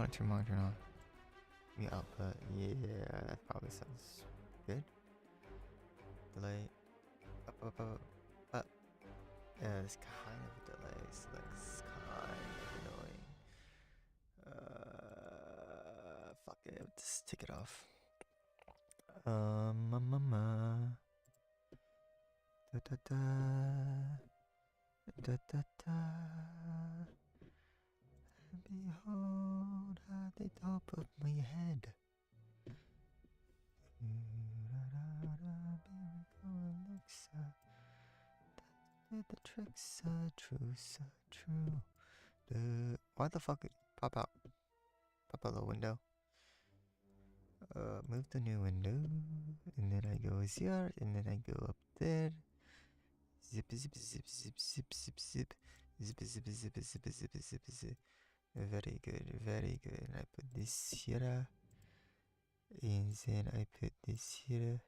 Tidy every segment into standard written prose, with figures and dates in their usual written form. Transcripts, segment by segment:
want to turn monitor on? Me output. Yeah, that probably sounds good. Delay. Up. Yeah, it's kind of a delay, so that's kind of annoying. Fuck it, just take it off. Mama. Da da da. Da da da. Behold at the top of my head. Miracle elixir. The tricks are true, so true. Why the fuck pop out? Pop out the window. Move the new window, and then I go here, and then I go up there. Zip, zip, zip, zip, zip, zip, zip, zip, zip, zip, zip, zip, zip, zip. Very good, very good. I put this here, and then I put this here.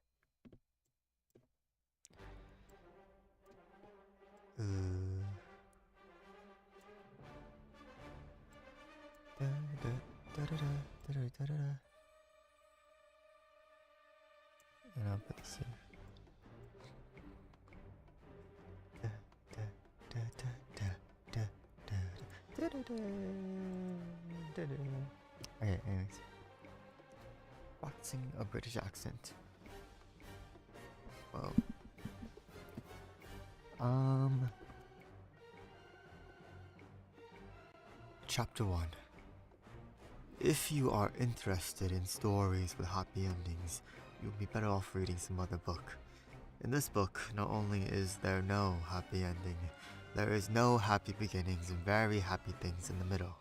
Da da da da da da da da. And I'll put this here. Da da da da da da da da da da. Okay, anyways. Practicing a British accent. Whoa. Chapter 1. If you are interested in stories with happy endings, you'll be better off reading some other book. In this book, not only is there no happy ending, there is no happy beginnings and very happy things in the middle.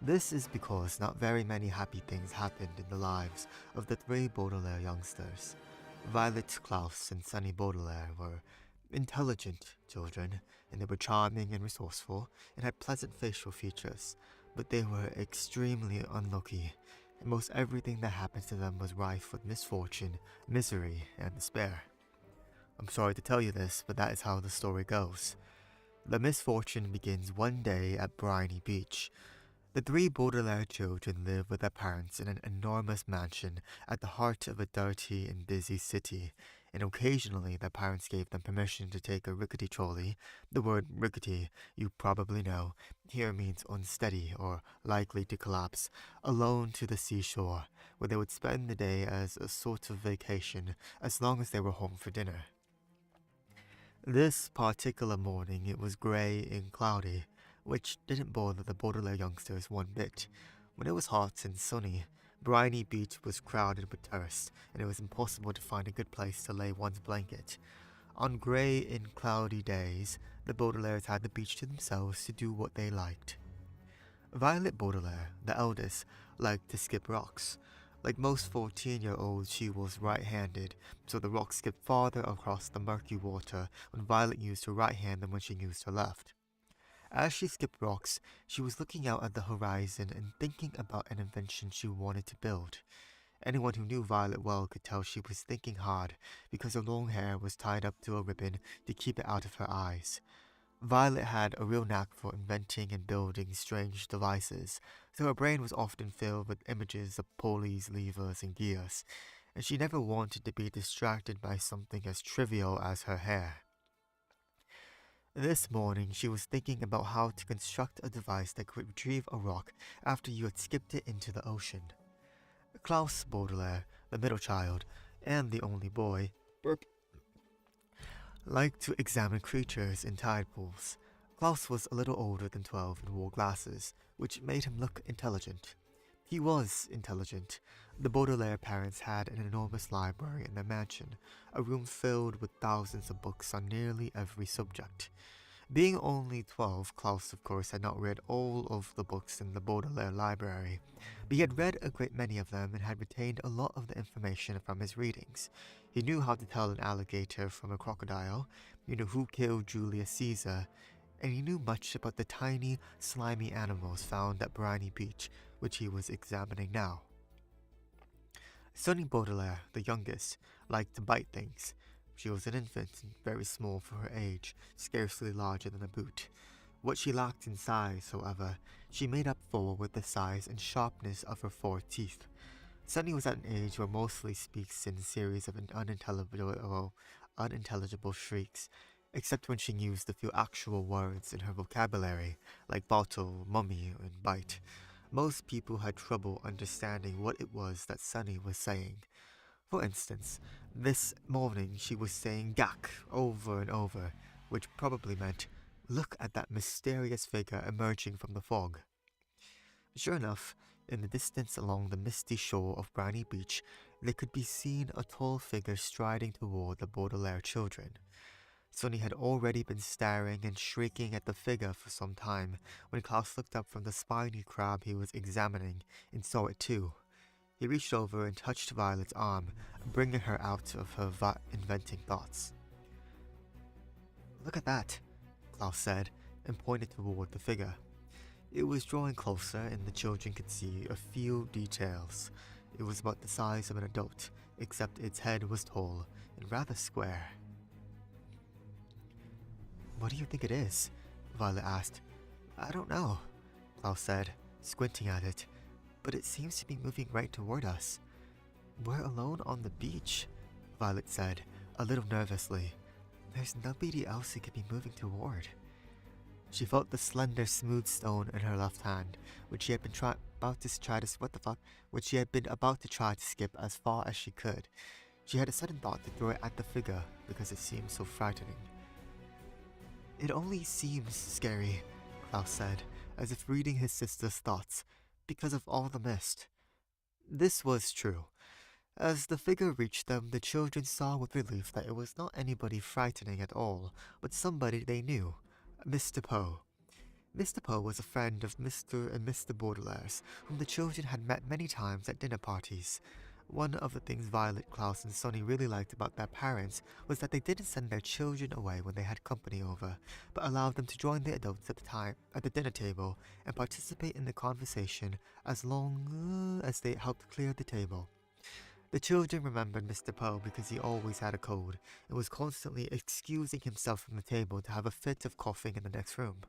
This is because not very many happy things happened in the lives of the three Baudelaire youngsters. Violet, Klaus, and Sunny Baudelaire were intelligent children, and they were charming and resourceful, and had pleasant facial features, but they were extremely unlucky, and most everything that happened to them was rife with misfortune, misery, and despair. I'm sorry to tell you this, but that is how the story goes. The misfortune begins one day at Briny Beach. The three Baudelaire children live with their parents in an enormous mansion at the heart of a dirty and busy city, and occasionally their parents gave them permission to take a rickety trolley. The word rickety, you probably know, here means unsteady or likely to collapse, alone to the seashore, where they would spend the day as a sort of vacation, as long as they were home for dinner. This particular morning it was grey and cloudy, which didn't bother the Baudelaire youngsters one bit. When it was hot and sunny, Briny Beach was crowded with tourists, and it was impossible to find a good place to lay one's blanket. On grey and cloudy days, the Baudelaires had the beach to themselves to do what they liked. Violet Baudelaire, the eldest, liked to skip rocks. Like most 14-year-olds, she was right-handed, so the rocks skipped farther across the murky water when Violet used her right hand than when she used her left. As she skipped rocks, she was looking out at the horizon and thinking about an invention she wanted to build. Anyone who knew Violet well could tell she was thinking hard, because her long hair was tied up to a ribbon to keep it out of her eyes. Violet had a real knack for inventing and building strange devices, so her brain was often filled with images of pulleys, levers, and gears, and she never wanted to be distracted by something as trivial as her hair. This morning, she was thinking about how to construct a device that could retrieve a rock after you had skipped it into the ocean. Klaus Baudelaire, the middle child, and the only boy, liked to examine creatures in tide pools. Klaus was a little older than 12 and wore glasses, which made him look intelligent. He was intelligent. The Baudelaire parents had an enormous library in their mansion, a room filled with thousands of books on nearly every subject. Being only 12, Klaus, of course, had not read all of the books in the Baudelaire library, but he had read a great many of them and had retained a lot of the information from his readings. He knew how to tell an alligator from a crocodile, he knew who killed Julius Caesar, and he knew much about the tiny, slimy animals found at Briny Beach, which he was examining now. Sunny Baudelaire, the youngest, liked to bite things. She was an infant and very small for her age, scarcely larger than a boot. What she lacked in size, however, she made up for with the size and sharpness of her 4 teeth. Sunny was at an age where mostly speaks in a series of unintelligible shrieks, except when she used a few actual words in her vocabulary, like bottle, mummy, and bite. Most people had trouble understanding what it was that Sunny was saying. For instance, this morning she was saying "gak" over and over, which probably meant, "Look at that mysterious figure emerging from the fog." Sure enough, in the distance along the misty shore of Briny Beach, there could be seen a tall figure striding toward the Baudelaire children. Sonny had already been staring and shrieking at the figure for some time when Klaus looked up from the spiny crab he was examining and saw it too. He reached over and touched Violet's arm, bringing her out of her inventing thoughts. "Look at that," Klaus said, and pointed toward the figure. It was drawing closer, and the children could see a few details. It was about the size of an adult, except its head was tall and rather square. "What do you think it is?" Violet asked. "I don't know," Klaus said, squinting at it, "but it seems to be moving right toward us." "We're alone on the beach," Violet said, a little nervously. "There's nobody else it could be moving toward." She felt the slender, smooth stone in her left hand, which she had been about to try to skip as far as she could. She had a sudden thought to throw it at the figure because it seemed so frightening. "It only seems scary," Klaus said, as if reading his sister's thoughts, "because of all the mist." This was true. As the figure reached them, the children saw with relief that it was not anybody frightening at all, but somebody they knew, Mr. Poe. Mr. Poe was a friend of Mr. and Mr. Baudelaire's, whom the children had met many times at dinner parties. One of the things Violet, Klaus, and Sonny really liked about their parents was that they didn't send their children away when they had company over, but allowed them to join the adults at the dinner table and participate in the conversation as long as they helped clear the table. The children remembered Mr. Poe because he always had a cold and was constantly excusing himself from the table to have a fit of coughing in the next room.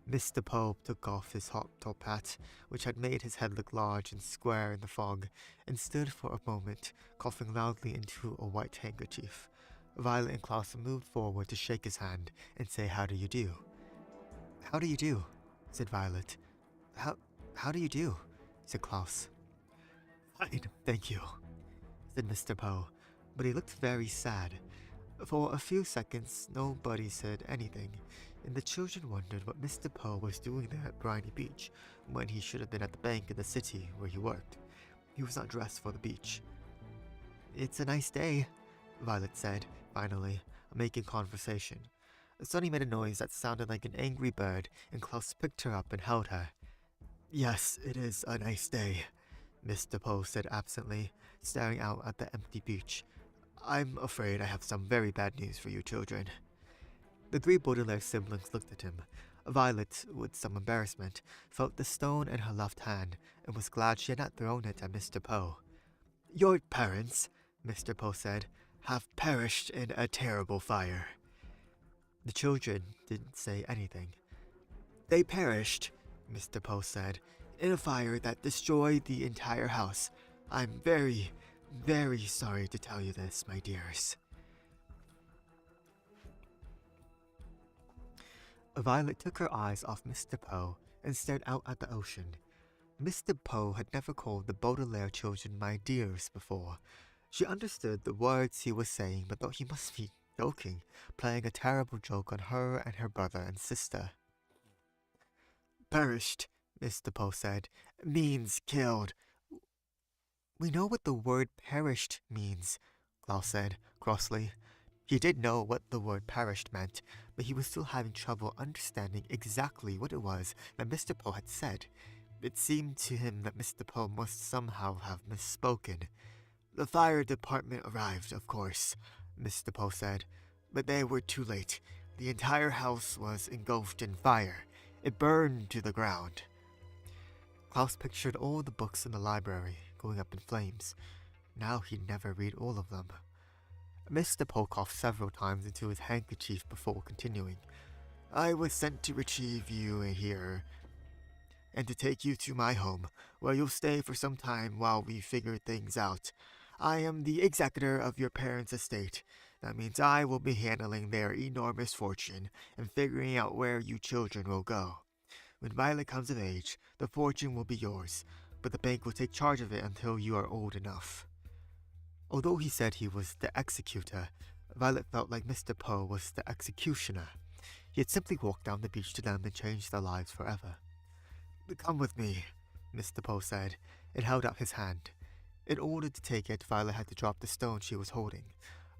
Mr. Poe took off his hot top hat, which had made his head look large and square in the fog, and stood for a moment, coughing loudly into a white handkerchief. Violet and Klaus moved forward to shake his hand and say, "How do you do?" "How do you do?" said Violet. How do you do?" said Klaus. "Fine, thank you," said Mr. Poe, but he looked very sad. For a few seconds, nobody said anything, and the children wondered what Mr. Poe was doing there at Briny Beach when he should have been at the bank in the city where he worked. He was not dressed for the beach. "It's a nice day," Violet said, finally, making conversation. Sunny made a noise that sounded like an angry bird, and Klaus picked her up and held her. "Yes, it is a nice day," Mr. Poe said absently, staring out at the empty beach. "I'm afraid I have some very bad news for you children." The 3 Baudelaire siblings looked at him. Violet, with some embarrassment, felt the stone in her left hand and was glad she had not thrown it at Mr. Poe. "Your parents," Mr. Poe said, "have perished in a terrible fire." The children didn't say anything. "They perished," Mr. Poe said, "in a fire that destroyed the entire house. I'm very, very sorry to tell you this, my dears." Violet took her eyes off Mr. Poe and stared out at the ocean. Mr. Poe had never called the Baudelaire children "my dears" before. She understood the words he was saying, but thought he must be joking, playing a terrible joke on her and her brother and sister. "Perished," Mr. Poe said, "means killed." "We know what the word perished means," Klaus said, crossly. He did know what the word perished meant, but he was still having trouble understanding exactly what it was that Mr. Poe had said. It seemed to him that Mr. Poe must somehow have misspoken. "The fire department arrived, of course," Mr. Poe said, "but they were too late. The entire house was engulfed in fire. It burned to the ground." Klaus pictured all the books in the library going up in flames. Now he'd never read all of them. Mr. Poe coughed several times into his handkerchief before continuing. I was sent to retrieve you here and to take you to my home, where you'll stay for some time while we figure things out. I am the executor of your parents' estate. That means I will be handling their enormous fortune and figuring out where you children will go. When Violet comes of age, the fortune will be yours, but the bank will take charge of it until you are old enough. Although he said he was the executor, Violet felt like Mr. Poe was the executioner. He had simply walked down the beach to them and changed their lives forever. Come with me, Mr. Poe said, and held out his hand. In order to take it, Violet had to drop the stone she was holding.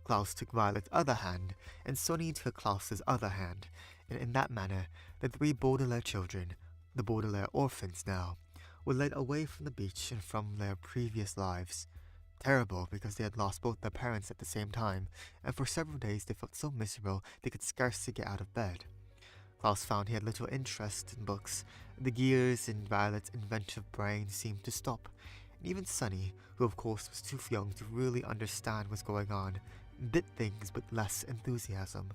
Klaus took Violet's other hand, and Sonny took Klaus's other hand, and in that manner, the three Baudelaire children, the Baudelaire orphans now, were led away from the beach and from their previous lives. Terrible because they had lost both their parents at the same time, and for several days they felt so miserable they could scarcely get out of bed. Klaus found he had little interest in books. The gears in Violet's inventive brain seemed to stop, and even Sonny, who of course was too young to really understand what's going on, did things with less enthusiasm.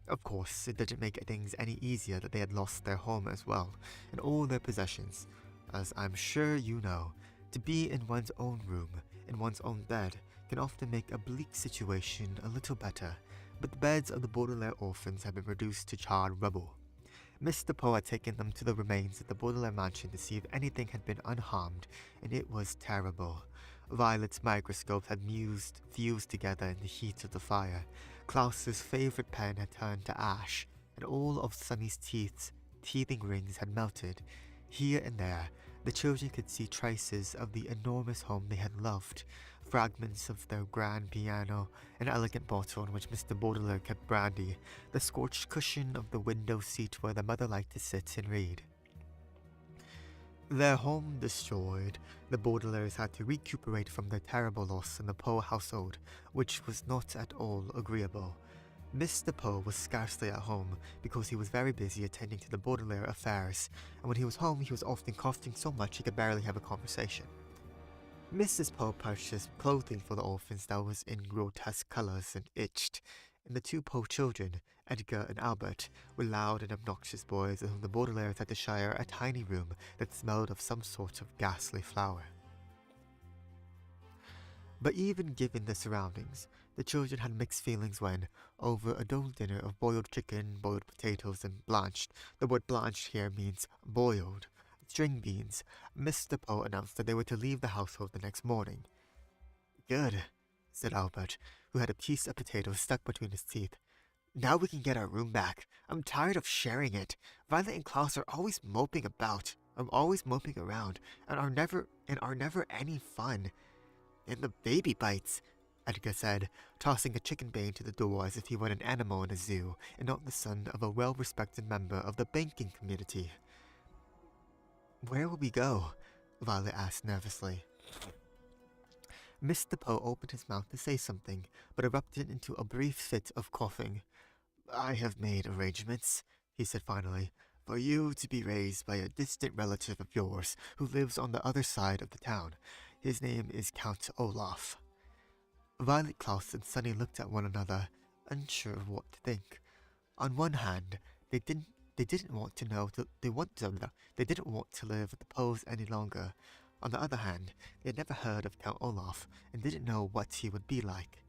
Of course, it didn't make things any easier that they had lost their home as well, and all their possessions. As I'm sure you know, to be in one's own room, in one's own bed, can often make a bleak situation a little better, but the beds of the Baudelaire orphans had been reduced to charred rubble. Mr. Poe had taken them to the remains of the Baudelaire mansion to see if anything had been unharmed, and it was terrible. Violet's microscopes had fused together in the heat of the fire. Klaus's favorite pen had turned to ash, and all of Sonny's teething rings had melted. Here and there, the children could see traces of the enormous home they had loved, fragments of their grand piano, an elegant bottle in which Mr. Baudelaire kept brandy, the scorched cushion of the window seat where their mother liked to sit and read. Their home destroyed, the Baudelaires had to recuperate from their terrible loss in the Poe household, which was not at all agreeable. Mr. Poe was scarcely at home because he was very busy attending to the Baudelaire affairs, and when he was home he was often coughing so much he could barely have a conversation. Mrs. Poe purchased clothing for the orphans that was in grotesque colors and itched, and the two Poe children, Edgar and Albert, were loud and obnoxious boys of whom the Baudelaires had to share a tiny room that smelled of some sort of ghastly flower. But even given the surroundings, the children had mixed feelings when, over a dull dinner of boiled chicken, boiled potatoes, and blanched — the word blanched here means boiled — string beans, Mr. Poe announced that they were to leave the household the next morning. Good, said Albert, who had a piece of potato stuck between his teeth. Now we can get our room back. I'm tired of sharing it. Violet and Klaus are always moping about. I'm always moping around, and are never any fun. And the baby bites, Edgar said, tossing a chicken bone to the door as if he were an animal in a zoo, and not the son of a well-respected member of the banking community. Where will we go? Violet asked nervously. Mr. Poe opened his mouth to say something, but erupted into a brief fit of coughing. I have made arrangements, he said finally, for you to be raised by a distant relative of yours who lives on the other side of the town. His name is Count Olaf. Violet, Klaus, and Sonny looked at one another, unsure of what to think. On one hand, they didn't want to live with the Poes any longer. On the other hand, they had never heard of Count Olaf and didn't know what he would be like.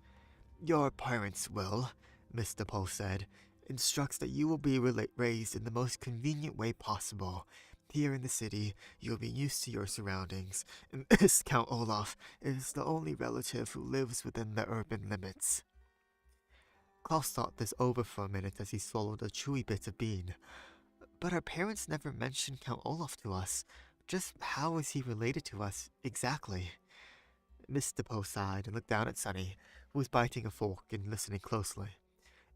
Your parents will, Mr. Poe said, instructs that you will be raised in the most convenient way possible. Here in the city, you'll be used to your surroundings, and this Count Olaf is the only relative who lives within the urban limits. Klaus thought this over for a minute as he swallowed a chewy bit of bean. But our parents never mentioned Count Olaf to us. Just how is he related to us, exactly? Mr. Poe sighed and looked down at Sonny, who was biting a fork and listening closely.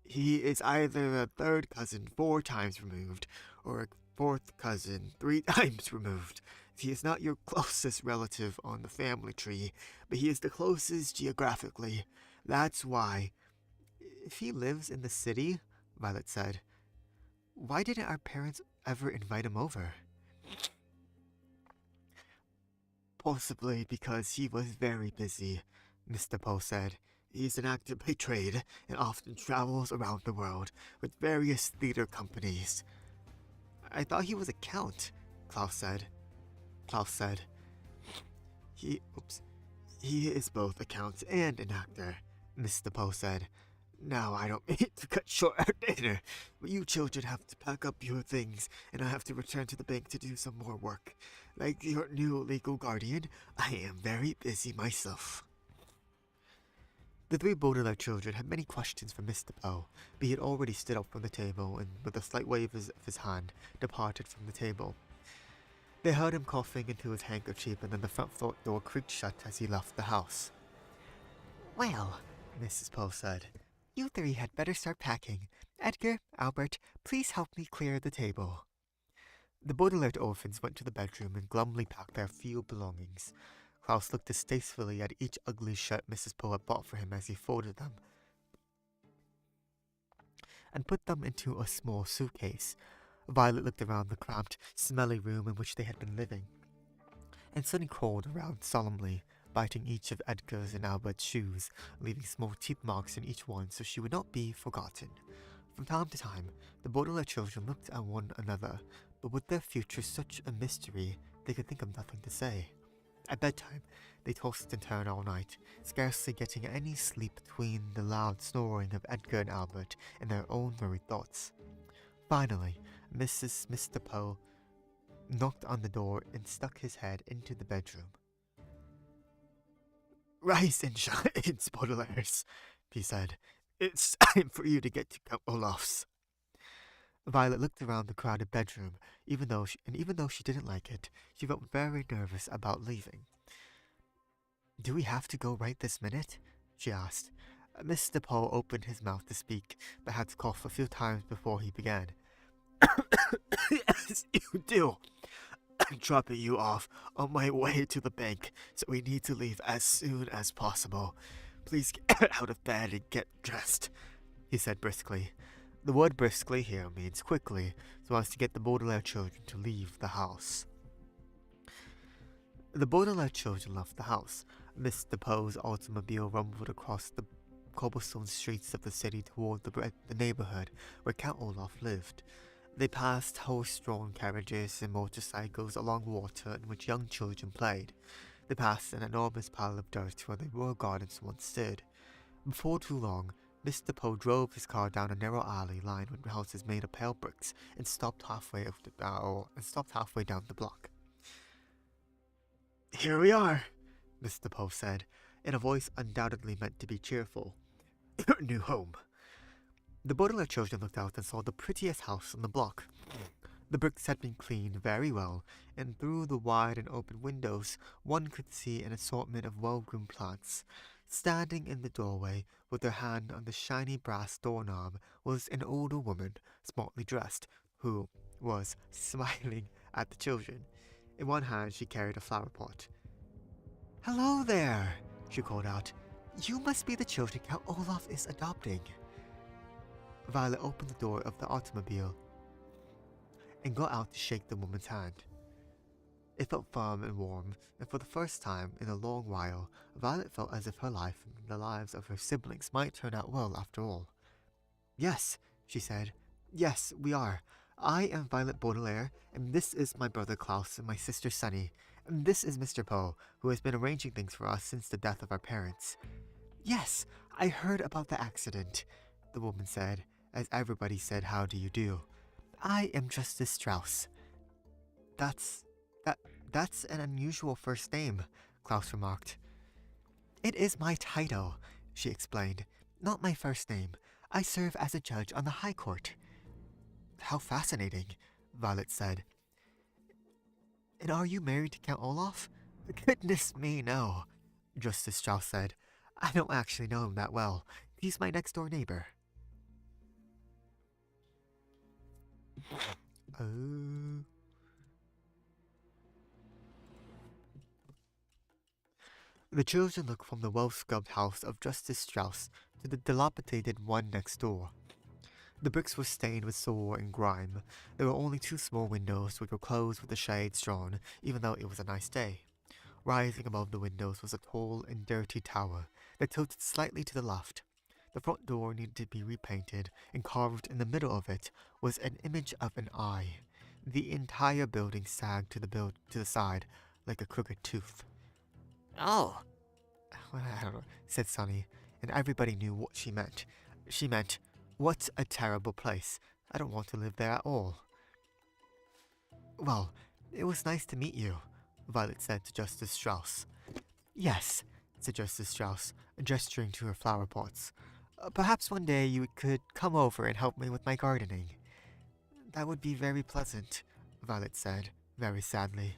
He is either a third cousin 4 times removed, or a fourth cousin 3 times removed. He is not your closest relative on the family tree, but he is the closest geographically. That's why. If he lives in the city, Violet said, why didn't our parents ever invite him over? Possibly because he was very busy, Mr. Poe said. He's an actor by trade and often travels around the world with various theater companies. I thought he was a count, Klaus said. Klaus said, He, oops, he is both a count and an actor, Mr. Poe said. Now, I don't mean to cut short our dinner, but you children have to pack up your things, and I have to return to the bank to do some more work. Like your new legal guardian, I am very busy myself. The three Baudelaire children had many questions for Mr. Poe, but he had already stood up from the table and, with a slight wave of his hand, departed from the table. They heard him coughing into his handkerchief, and then the front door creaked shut as he left the house. Well, Mrs. Poe said, you three had better start packing. Edgar, Albert, please help me clear the table. The Baudelaire orphans went to the bedroom and glumly packed their few belongings. Klaus looked distastefully at each ugly shirt Mrs. Poe had bought for him as he folded them and put them into a small suitcase. Violet looked around the cramped, smelly room in which they had been living, and Sunny crawled around solemnly, biting each of Edgar's and Albert's shoes, leaving small teeth marks in each one so she would not be forgotten. From time to time, the Baudelaire children looked at one another, but with their future such a mystery, they could think of nothing to say. At bedtime, they tossed and turned all night, scarcely getting any sleep between the loud snoring of Edgar and Albert and their own worried thoughts. Finally, Mr. Poe knocked on the door and stuck his head into the bedroom. Rise and shine, Baudelaires, he said. It's time for you to get to Count Olaf's. Violet looked around the crowded bedroom, even though she didn't like it, she felt very nervous about leaving. Do we have to go right this minute? She asked. Mr. Poe opened his mouth to speak, but had to cough a few times before he began. Yes, you do. I'm dropping you off on my way to the bank, so we need to leave as soon as possible. Please get out of bed and get dressed, he said briskly. The word briskly here means quickly, so as to get the Baudelaire children to leave the house. The Baudelaire children left the house. Mr. Poe's automobile rumbled across the cobblestone streets of the city toward the neighborhood where Count Olaf lived. They passed horse-drawn carriages and motorcycles along water in which young children played. They passed an enormous pile of dirt where the royal gardens once stood. Before too long, Mr. Poe drove his car down a narrow alley lined with houses made of pale bricks and stopped halfway down the block. Here we are, Mr. Poe said, in a voice undoubtedly meant to be cheerful. Your new home. The Baudelaire children looked out and saw the prettiest house on the block. The bricks had been cleaned very well, and through the wide and open windows one could see an assortment of well-groomed plants. Standing in the doorway, with her hand on the shiny brass doorknob, was an older woman, smartly dressed, who was smiling at the children. In one hand she carried a flower pot. Hello there, she called out. You must be the children Count Olaf is adopting. Violet opened the door of the automobile and got out to shake the woman's hand. It felt firm and warm, and for the first time in a long while, Violet felt as if her life and the lives of her siblings might turn out well after all. Yes, she said. Yes, we are. I am Violet Baudelaire, and this is my brother Klaus and my sister Sunny, and this is Mr. Poe, who has been arranging things for us since the death of our parents. Yes, I heard about the accident, the woman said, as everybody said how do you do. I am Justice Strauss. That's an unusual first name, Klaus remarked. It is my title, she explained, not my first name. I serve as a judge on the High Court. How fascinating, Violet said. And are you married to Count Olaf? Goodness me, no, Justice Strauss said. I don't actually know him that well. He's my next-door neighbor. Oh. The children looked from the well-scrubbed house of Justice Strauss to the dilapidated one next door. The bricks were stained with soil and grime. There were only two small windows which were closed with the shades drawn, even though it was a nice day. Rising above the windows was a tall and dirty tower that tilted slightly to the left. The front door needed to be repainted, and carved in the middle of it was an image of an eye. The entire building sagged to the side like a crooked tooth. Oh, well, I don't know, said Sunny, and everybody knew what she meant. She meant, what a terrible place. I don't want to live there at all. Well, it was nice to meet you, Violet said to Justice Strauss. Yes, said Justice Strauss, gesturing to her flower pots. Perhaps one day you could come over and help me with my gardening. That would be very pleasant, Violet said, very sadly.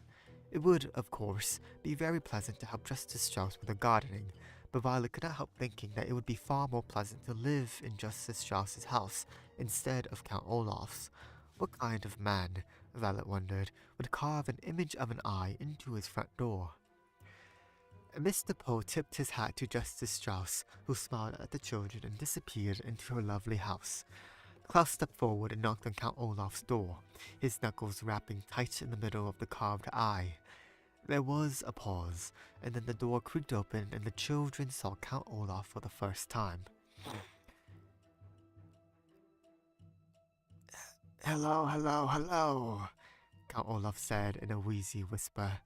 It would, of course, be very pleasant to help Justice Strauss with her gardening, but Violet could not help thinking that it would be far more pleasant to live in Justice Strauss's house instead of Count Olaf's. What kind of man, Violet wondered, would carve an image of an eye into his front door? Mr. Poe tipped his hat to Justice Strauss, who smiled at the children and disappeared into her lovely house. Klaus stepped forward and knocked on Count Olaf's door, his knuckles rapping tight in the middle of the carved eye. There was a pause, and then the door creaked open and the children saw Count Olaf for the first time. Hello, hello, hello, Count Olaf said in a wheezy whisper.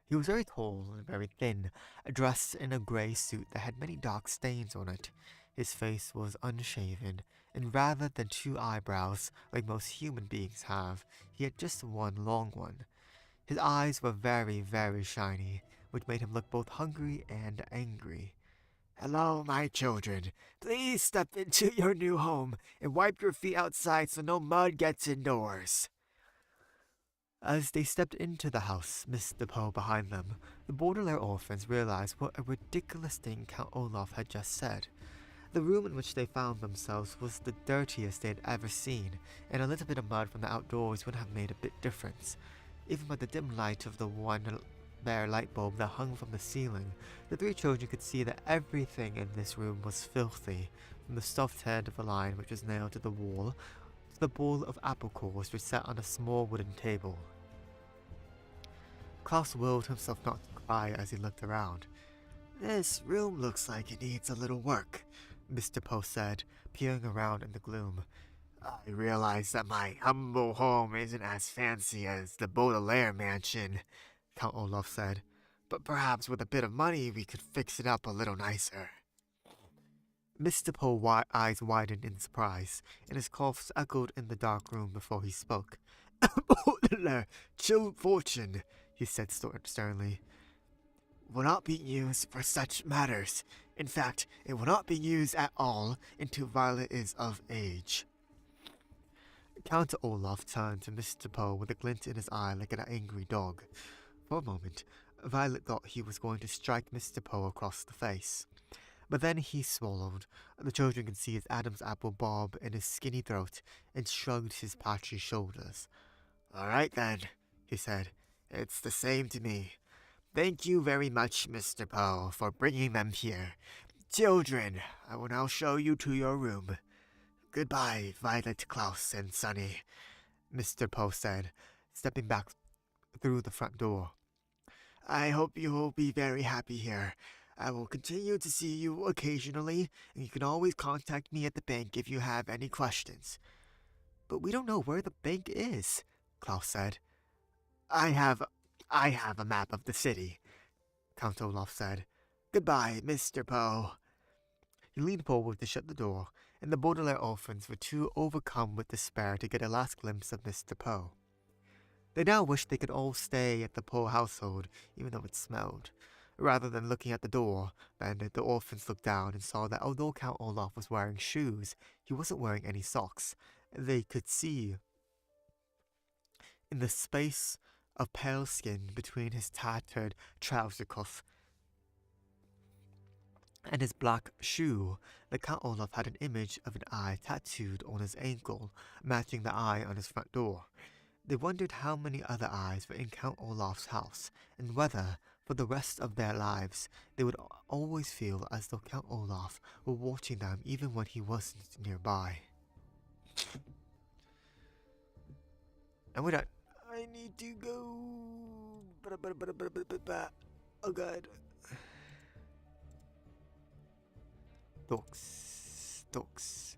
He was very tall and very thin, dressed in a grey suit that had many dark stains on it. His face was unshaven, and rather than two eyebrows, like most human beings have, he had just one long one. His eyes were very, very shiny, which made him look both hungry and angry. Hello, my children. Please step into your new home and wipe your feet outside so no mud gets indoors. As they stepped into the house, Mr. Poe behind them, the Baudelaire orphans realized what a ridiculous thing Count Olaf had just said. The room in which they found themselves was the dirtiest they had ever seen, and a little bit of mud from the outdoors would have made a big difference. Even by the dim light of the one bare light bulb that hung from the ceiling, the three children could see that everything in this room was filthy, from the stuffed head of a lion which was nailed to the wall, to the bowl of apple cores which sat on a small wooden table. Klaus willed himself not to cry as he looked around. This room looks like it needs a little work, Mr. Poe said, peering around in the gloom. I realize that my humble home isn't as fancy as the Baudelaire mansion, Count Olaf said, but perhaps with a bit of money we could fix it up a little nicer. Mr. Poe's eyes widened in surprise, and his coughs echoed in the dark room before he spoke. Baudelaire, chill fortune, he said sternly, will not be used for such matters. In fact, it will not be used at all until Violet is of age. Count Olaf turned to Mr. Poe with a glint in his eye like an angry dog. For a moment, Violet thought he was going to strike Mr. Poe across the face. But then he swallowed. The children could see his Adam's apple bob in his skinny throat and shrugged his patchy shoulders. All right then, he said. It's the same to me. Thank you very much, Mr. Poe, for bringing them here. Children, I will now show you to your room. Goodbye, Violet, Klaus, and Sunny, Mr. Poe said, stepping back through the front door. I hope you will be very happy here. I will continue to see you occasionally, and you can always contact me at the bank if you have any questions. But we don't know where the bank is, Klaus said. I have a map of the city, Count Olaf said. Goodbye, Mr. Poe. He leaned forward to shut the door, and the Baudelaire orphans were too overcome with despair to get a last glimpse of Mr. Poe. They now wished they could all stay at the Poe household, even though it smelled. Rather than looking at the door, then the orphans looked down and saw that although Count Olaf was wearing shoes, he wasn't wearing any socks. They could see in the space of pale skin between his tattered trouser cuff and his black shoe that Count Olaf had an image of an eye tattooed on his ankle, matching the eye on his front door. They wondered how many other eyes were in Count Olaf's house, and whether, for the rest of their lives, they would always feel as though Count Olaf were watching them even when he wasn't nearby. And with that, I need to go. Oh god. Dogs.